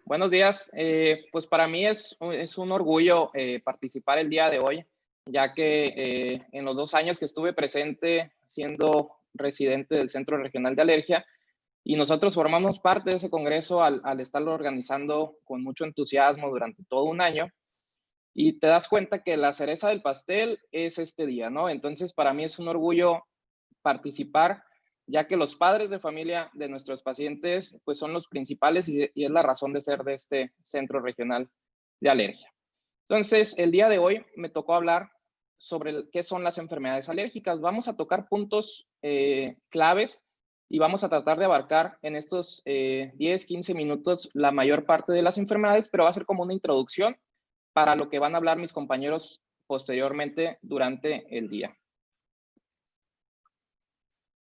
Buenos días. Pues para mí es un orgullo participar el día de hoy, ya que en los 2 años que estuve presente siendo residente del Centro Regional de Alergia, y nosotros formamos parte de ese congreso al estarlo organizando con mucho entusiasmo durante todo un año, y te das cuenta que la cereza del pastel es este día, ¿no? Entonces para mí es un orgullo participar, ya que los padres de familia de nuestros pacientes pues son los principales y es la razón de ser de este Centro Regional de Alergia. Entonces, el día de hoy me tocó hablar sobre qué son las enfermedades alérgicas. Vamos a tocar puntos claves y vamos a tratar de abarcar en estos 10, 15 minutos la mayor parte de las enfermedades, pero va a ser como una introducción para lo que van a hablar mis compañeros posteriormente durante el día.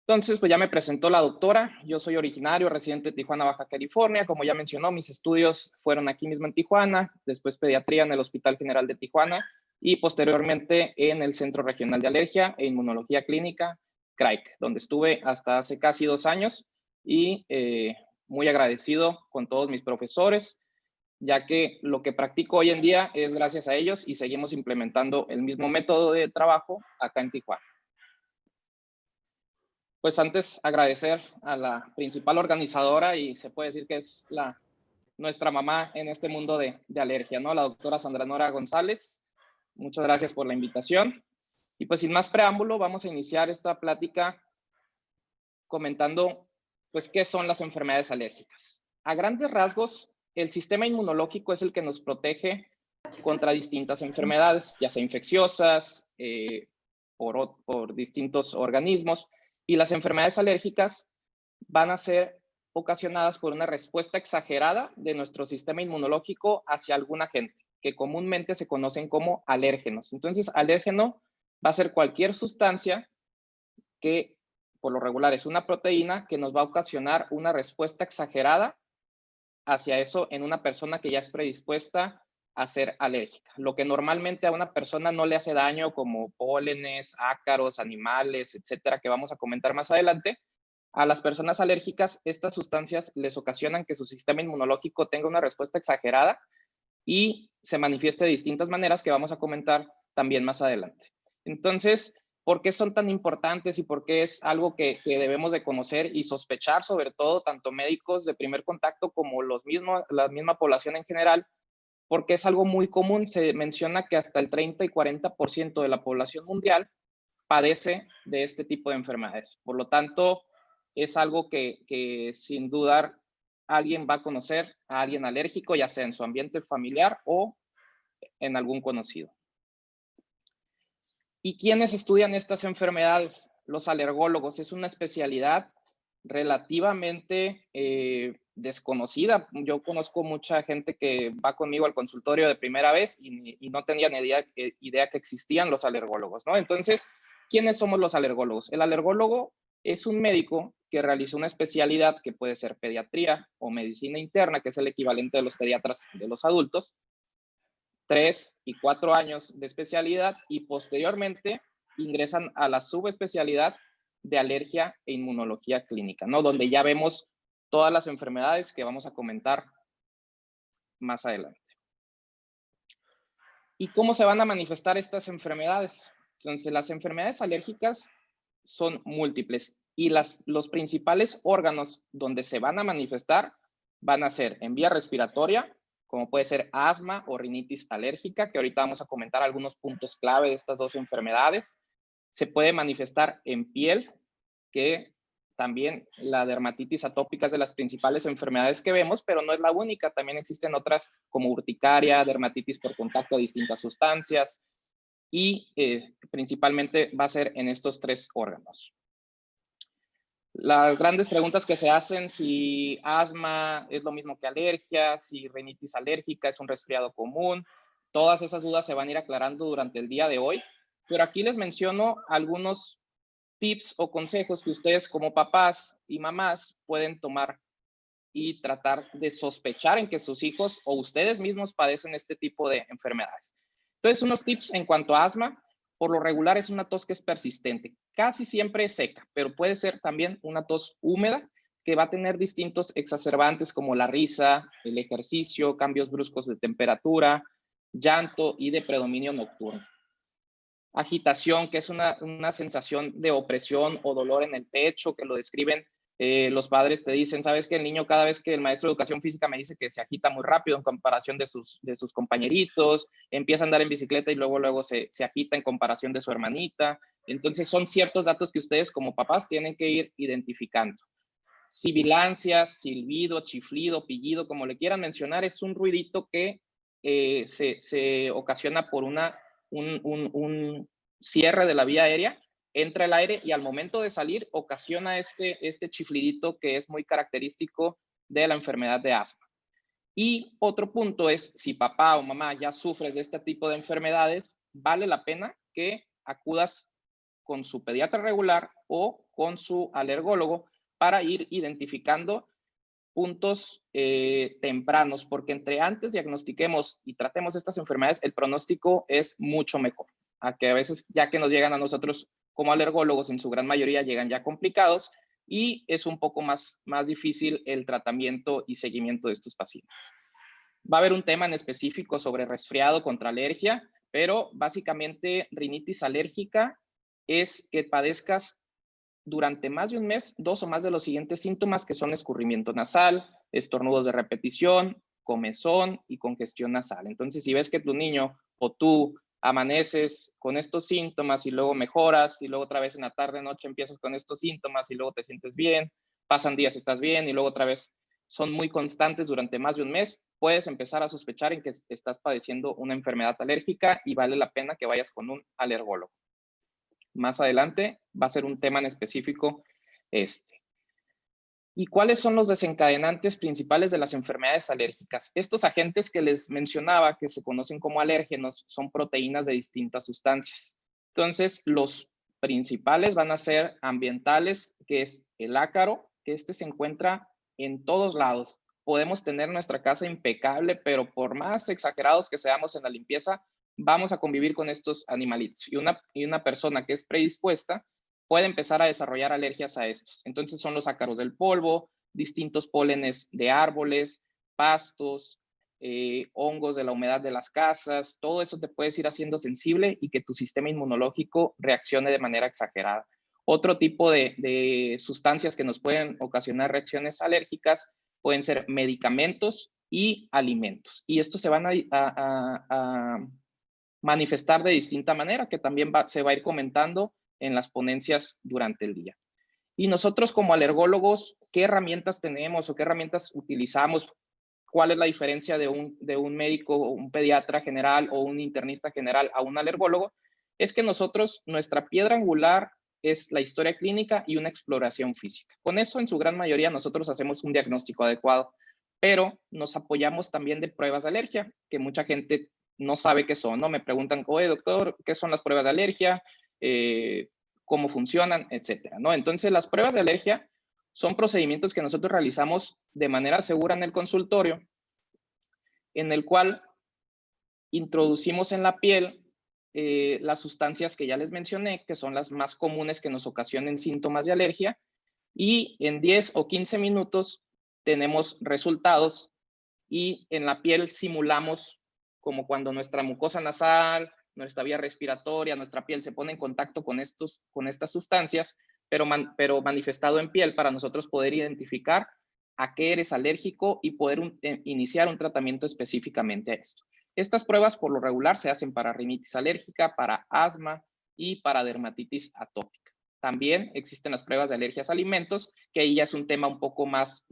Entonces, pues ya me presentó la doctora. Yo soy originario, residente de Tijuana, Baja California. Como ya mencionó, mis estudios fueron aquí mismo en Tijuana, después pediatría en el Hospital General de Tijuana y posteriormente en el Centro Regional de Alergia e Inmunología Clínica, CRAIC, donde estuve hasta hace casi 2 años y muy agradecido con todos mis profesores, ya que lo que practico hoy en día es gracias a ellos y seguimos implementando el mismo método de trabajo acá en Tijuana. Pues antes agradecer a la principal organizadora y se puede decir que es nuestra mamá en este mundo de alergia, ¿no? La doctora Sandra Nora González. Muchas gracias por la invitación. Y pues sin más preámbulo, vamos a iniciar esta plática comentando pues qué son las enfermedades alérgicas. A grandes rasgos, el sistema inmunológico es el que nos protege contra distintas enfermedades, ya sea infecciosas, por distintos organismos, y las enfermedades alérgicas van a ser ocasionadas por una respuesta exagerada de nuestro sistema inmunológico hacia algún agente, que comúnmente se conocen como alérgenos. Entonces, alérgeno va a ser cualquier sustancia que, por lo regular, es una proteína que nos va a ocasionar una respuesta exagerada hacia eso en una persona que ya es predispuesta a ser alérgica. Lo que normalmente a una persona no le hace daño, como pólenes, ácaros, animales, etcétera, que vamos a comentar más adelante, a las personas alérgicas, estas sustancias les ocasionan que su sistema inmunológico tenga una respuesta exagerada y se manifieste de distintas maneras que vamos a comentar también más adelante. Entonces, ¿por qué son tan importantes y por qué es algo que debemos de conocer y sospechar, sobre todo, tanto médicos de primer contacto como la misma población en general? Porque es algo muy común. Se menciona que hasta el 30 y 40% de la población mundial padece de este tipo de enfermedades. Por lo tanto, es algo que sin dudar alguien va a conocer a alguien alérgico, ya sea en su ambiente familiar o en algún conocido. ¿Y quiénes estudian estas enfermedades? Los alergólogos. Es una especialidad relativamente desconocida. Yo conozco mucha gente que va conmigo al consultorio de primera vez y no tenía ni idea que existían los alergólogos, ¿no? Entonces, ¿quiénes somos los alergólogos? El alergólogo es un médico que realizó una especialidad que puede ser pediatría o medicina interna, que es el equivalente de los pediatras de los adultos, 3 y 4 años de especialidad y posteriormente ingresan a la subespecialidad de alergia e inmunología clínica, ¿no? Donde ya vemos todas las enfermedades que vamos a comentar más adelante. ¿Y cómo se van a manifestar estas enfermedades? Entonces, las enfermedades alérgicas son múltiples y los principales órganos donde se van a manifestar van a ser en vía respiratoria, como puede ser asma o rinitis alérgica, que ahorita vamos a comentar algunos puntos clave de estas dos enfermedades. Se puede manifestar en piel, que también la dermatitis atópica es de las principales enfermedades que vemos, pero no es la única. También existen otras como urticaria, dermatitis por contacto a distintas sustancias y principalmente va a ser en estos 3 órganos. Las grandes preguntas que se hacen, si asma es lo mismo que alergia, si rinitis alérgica es un resfriado común, todas esas dudas se van a ir aclarando durante el día de hoy, pero aquí les menciono algunos tips o consejos que ustedes como papás y mamás pueden tomar y tratar de sospechar en que sus hijos o ustedes mismos padecen este tipo de enfermedades. Entonces, unos tips en cuanto a asma. Por lo regular es una tos que es persistente, casi siempre es seca, pero puede ser también una tos húmeda que va a tener distintos exacerbantes como la risa, el ejercicio, cambios bruscos de temperatura, llanto y de predominio nocturno. Agitación, que es una sensación de opresión o dolor en el pecho, que lo describen los padres, te dicen, sabes que el niño cada vez que el maestro de educación física me dice que se agita muy rápido en comparación de sus compañeritos, empieza a andar en bicicleta y luego se agita en comparación de su hermanita. Entonces son ciertos datos que ustedes como papás tienen que ir identificando. Sibilancias, silbido, chiflido, pillido, como le quieran mencionar, es un ruidito que se ocasiona por un cierre de la vía aérea, entra el aire y al momento de salir ocasiona este chiflidito que es muy característico de la enfermedad de asma. Y otro punto es, si papá o mamá ya sufres de este tipo de enfermedades, vale la pena que acudas con su pediatra regular o con su alergólogo para ir identificando puntos tempranos, porque entre antes diagnostiquemos y tratemos estas enfermedades, el pronóstico es mucho mejor. A que a veces ya que nos llegan a nosotros como alergólogos, en su gran mayoría llegan ya complicados y es un poco más difícil el tratamiento y seguimiento de estos pacientes. Va a haber un tema en específico sobre resfriado contra alergia, pero básicamente rinitis alérgica es que padezcas durante más de un mes 2 o más de los siguientes síntomas, que son escurrimiento nasal, estornudos de repetición, comezón y congestión nasal. Entonces, si ves que tu niño o tú amaneces con estos síntomas y luego mejoras y luego otra vez en la tarde, noche empiezas con estos síntomas y luego te sientes bien, pasan días, estás bien y luego otra vez son muy constantes durante más de un mes, puedes empezar a sospechar en que estás padeciendo una enfermedad alérgica y vale la pena que vayas con un alergólogo. Más adelante va a ser un tema en específico este. ¿Y cuáles son los desencadenantes principales de las enfermedades alérgicas? Estos agentes que les mencionaba, que se conocen como alérgenos, son proteínas de distintas sustancias. Entonces, los principales van a ser ambientales, que es el ácaro, que se encuentra en todos lados. Podemos tener nuestra casa impecable, pero por más exagerados que seamos en la limpieza, vamos a convivir con estos animalitos. Y una persona que es predispuesta puede empezar a desarrollar alergias a estos. Entonces son los ácaros del polvo, distintos pólenes de árboles, pastos, hongos de la humedad de las casas, todo eso te puedes ir haciendo sensible y que tu sistema inmunológico reaccione de manera exagerada. Otro tipo de sustancias que nos pueden ocasionar reacciones alérgicas pueden ser medicamentos y alimentos. Y estos se van a manifestar de distinta manera, que también se va a ir comentando en las ponencias durante el día. Y nosotros como alergólogos, ¿qué herramientas tenemos o qué herramientas utilizamos? ¿Cuál es la diferencia de un médico, un pediatra general o un internista general a un alergólogo? Es que nosotros, nuestra piedra angular es la historia clínica y una exploración física. Con eso, en su gran mayoría, nosotros hacemos un diagnóstico adecuado, pero nos apoyamos también de pruebas de alergia, que mucha gente no sabe qué son, ¿no? Me preguntan, oye, doctor, ¿qué son las pruebas de alergia? Cómo funcionan, etcétera, ¿no? Entonces, las pruebas de alergia son procedimientos que nosotros realizamos de manera segura en el consultorio, en el cual introducimos en la piel las sustancias que ya les mencioné, que son las más comunes que nos ocasionen síntomas de alergia, y en 10 o 15 minutos tenemos resultados y en la piel simulamos como cuando nuestra mucosa nasal, nuestra vía respiratoria, nuestra piel se pone en contacto con estas sustancias, pero manifestado en piel para nosotros poder identificar a qué eres alérgico y poder iniciar un tratamiento específicamente a esto. Estas pruebas por lo regular se hacen para rinitis alérgica, para asma y para dermatitis atópica. También existen las pruebas de alergias a alimentos, que ahí ya es un tema un poco más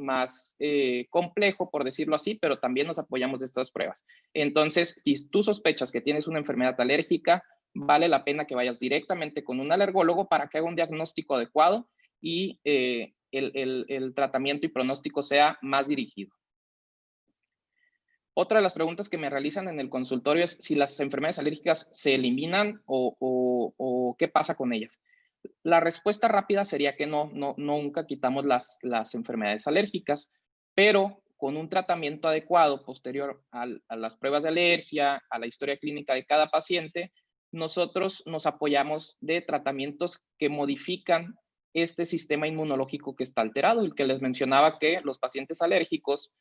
complejo, por decirlo así, pero también nos apoyamos de estas pruebas. Entonces, si tú sospechas que tienes una enfermedad alérgica, vale la pena que vayas directamente con un alergólogo para que haga un diagnóstico adecuado y el tratamiento y pronóstico sea más dirigido. Otra de las preguntas que me realizan en el consultorio es si las enfermedades alérgicas se eliminan o qué pasa con ellas. La respuesta rápida sería que no, nunca quitamos las enfermedades alérgicas, pero con un tratamiento adecuado posterior a las pruebas de alergia, a la historia clínica de cada paciente, nosotros nos apoyamos de tratamientos que modifican este sistema inmunológico que está alterado, el que les mencionaba que los pacientes alérgicos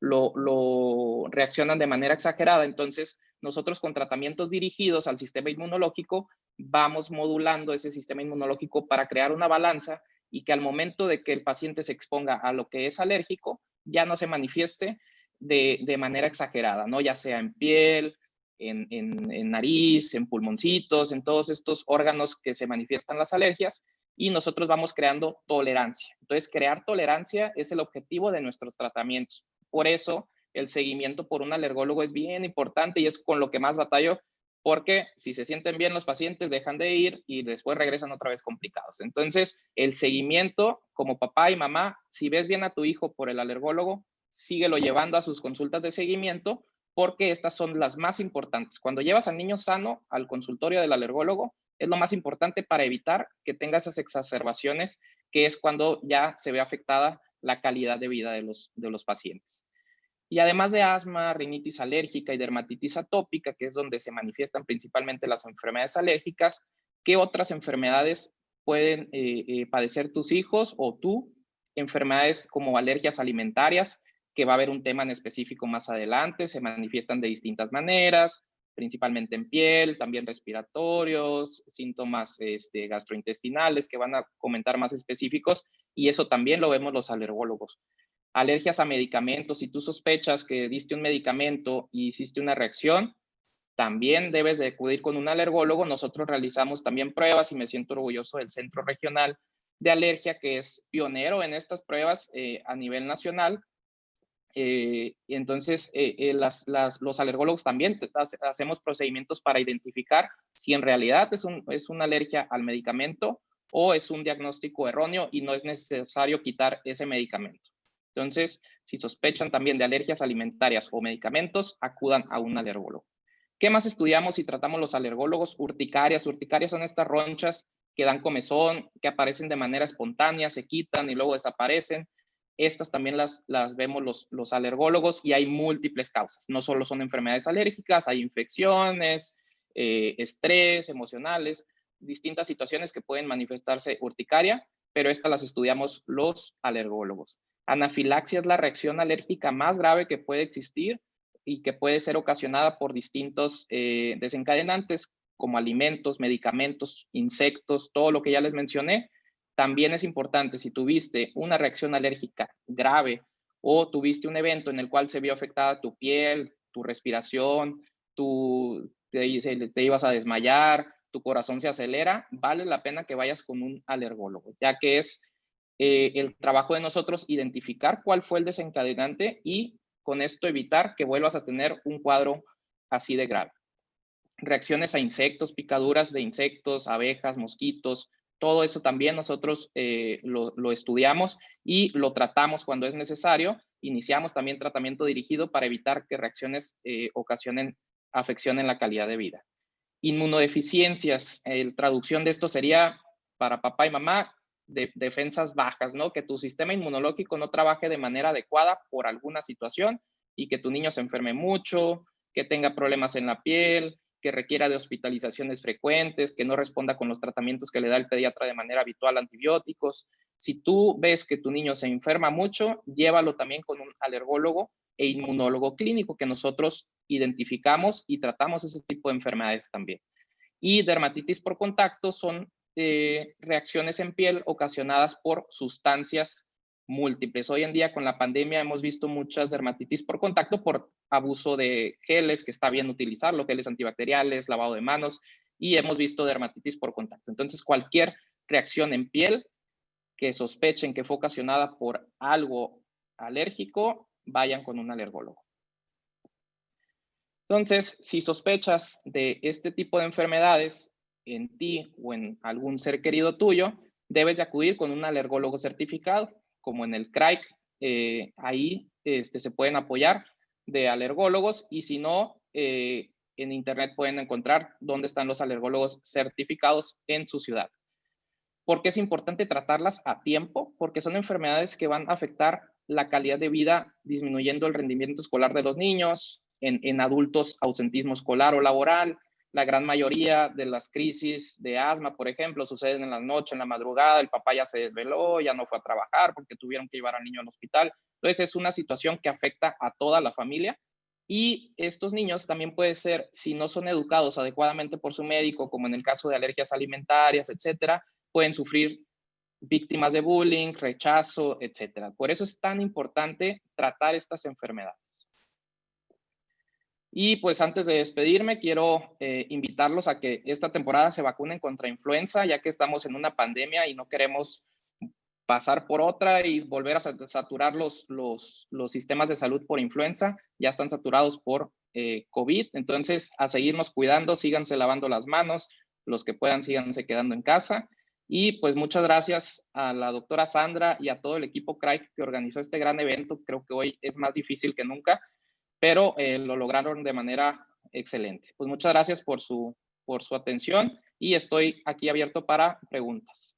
lo reaccionan de manera exagerada. Entonces, nosotros con tratamientos dirigidos al sistema inmunológico vamos modulando ese sistema inmunológico para crear una balanza y que al momento de que el paciente se exponga a lo que es alérgico, ya no se manifieste de manera exagerada, ¿no? Ya sea en piel, en nariz, en pulmoncitos, en todos estos órganos que se manifiestan las alergias, y nosotros vamos creando tolerancia. Entonces, crear tolerancia es el objetivo de nuestros tratamientos. Por eso, el seguimiento por un alergólogo es bien importante y es con lo que más batallo, porque si se sienten bien los pacientes, dejan de ir y después regresan otra vez complicados. Entonces, el seguimiento como papá y mamá, si ves bien a tu hijo por el alergólogo, síguelo llevando a sus consultas de seguimiento, porque estas son las más importantes. Cuando llevas al niño sano al consultorio del alergólogo, es lo más importante para evitar que tenga esas exacerbaciones, que es cuando ya se ve afectada la calidad de vida de los pacientes. Y además de asma, rinitis alérgica y dermatitis atópica, que es donde se manifiestan principalmente las enfermedades alérgicas, ¿qué otras enfermedades pueden padecer tus hijos o tú? Enfermedades como alergias alimentarias, que va a haber un tema en específico más adelante, se manifiestan de distintas maneras, principalmente en piel, también respiratorios, síntomas gastrointestinales que van a comentar más específicos, y eso también lo vemos los alergólogos. Alergias a medicamentos, si tú sospechas que diste un medicamento y hiciste una reacción, también debes de acudir con un alergólogo. Nosotros realizamos también pruebas y me siento orgulloso del Centro Regional de Alergia, que es pionero en estas pruebas a nivel nacional. Entonces, los alergólogos también hacemos procedimientos para identificar si en realidad es una alergia al medicamento o es un diagnóstico erróneo y no es necesario quitar ese medicamento. Entonces, si sospechan también de alergias alimentarias o medicamentos, acudan a un alergólogo. ¿Qué más estudiamos y tratamos los alergólogos? Urticarias. Urticarias son estas ronchas que dan comezón, que aparecen de manera espontánea, se quitan y luego desaparecen. Estas también las vemos los alergólogos y hay múltiples causas. No solo son enfermedades alérgicas, hay infecciones, estrés, emocionales, distintas situaciones que pueden manifestarse urticaria, pero estas las estudiamos los alergólogos. Anafilaxia es la reacción alérgica más grave que puede existir y que puede ser ocasionada por distintos desencadenantes como alimentos, medicamentos, insectos, todo lo que ya les mencioné. También es importante, si tuviste una reacción alérgica grave o tuviste un evento en el cual se vio afectada tu piel, tu respiración, te ibas a desmayar, tu corazón se acelera, vale la pena que vayas con un alergólogo, ya que es el trabajo de nosotros identificar cuál fue el desencadenante y con esto evitar que vuelvas a tener un cuadro así de grave. Reacciones a insectos, picaduras de insectos, abejas, mosquitos, todo eso también nosotros lo estudiamos y lo tratamos cuando es necesario. Iniciamos también tratamiento dirigido para evitar que reacciones ocasionen afección en la calidad de vida. Inmunodeficiencias, traducción de esto sería para papá y mamá, defensas bajas, ¿no? Que tu sistema inmunológico no trabaje de manera adecuada por alguna situación y que tu niño se enferme mucho, que tenga problemas en la piel, que requiera de hospitalizaciones frecuentes, que no responda con los tratamientos que le da el pediatra de manera habitual, antibióticos. Si tú ves que tu niño se enferma mucho, llévalo también con un alergólogo e inmunólogo clínico, que nosotros identificamos y tratamos ese tipo de enfermedades también. Y dermatitis por contacto son reacciones en piel ocasionadas por sustancias múltiples. Hoy en día con la pandemia hemos visto muchas dermatitis por contacto por abuso de geles, que está bien utilizarlo, geles antibacteriales, lavado de manos, y hemos visto dermatitis por contacto. Entonces, cualquier reacción en piel que sospechen que fue ocasionada por algo alérgico, vayan con un alergólogo. Entonces, si sospechas de este tipo de enfermedades en ti o en algún ser querido tuyo, debes de acudir con un alergólogo certificado, como en el CRAIC. Ahí se pueden apoyar de alergólogos y si no, en internet pueden encontrar dónde están los alergólogos certificados en su ciudad. ¿Por qué es importante tratarlas a tiempo? Porque son enfermedades que van a afectar la calidad de vida, disminuyendo el rendimiento escolar de los niños, en adultos ausentismo escolar o laboral, la gran mayoría de las crisis de asma, por ejemplo, suceden en la noche, en la madrugada, el papá ya se desveló, ya no fue a trabajar porque tuvieron que llevar al niño al hospital. Entonces es una situación que afecta a toda la familia y estos niños también puede ser, si no son educados adecuadamente por su médico, como en el caso de alergias alimentarias, etcétera, pueden sufrir víctimas de bullying, rechazo, etcétera. Por eso es tan importante tratar estas enfermedades. Y pues antes de despedirme, quiero invitarlos a que esta temporada se vacunen contra influenza, ya que estamos en una pandemia y no queremos pasar por otra y volver a saturar los sistemas de salud por influenza. Ya están saturados por COVID. Entonces, a seguirnos cuidando, síganse lavando las manos, los que puedan, síganse quedando en casa. Y pues muchas gracias a la doctora Sandra y a todo el equipo CRAIC que organizó este gran evento. Creo que hoy es más difícil que nunca, pero lo lograron de manera excelente. Pues muchas gracias por su atención y estoy aquí abierto para preguntas.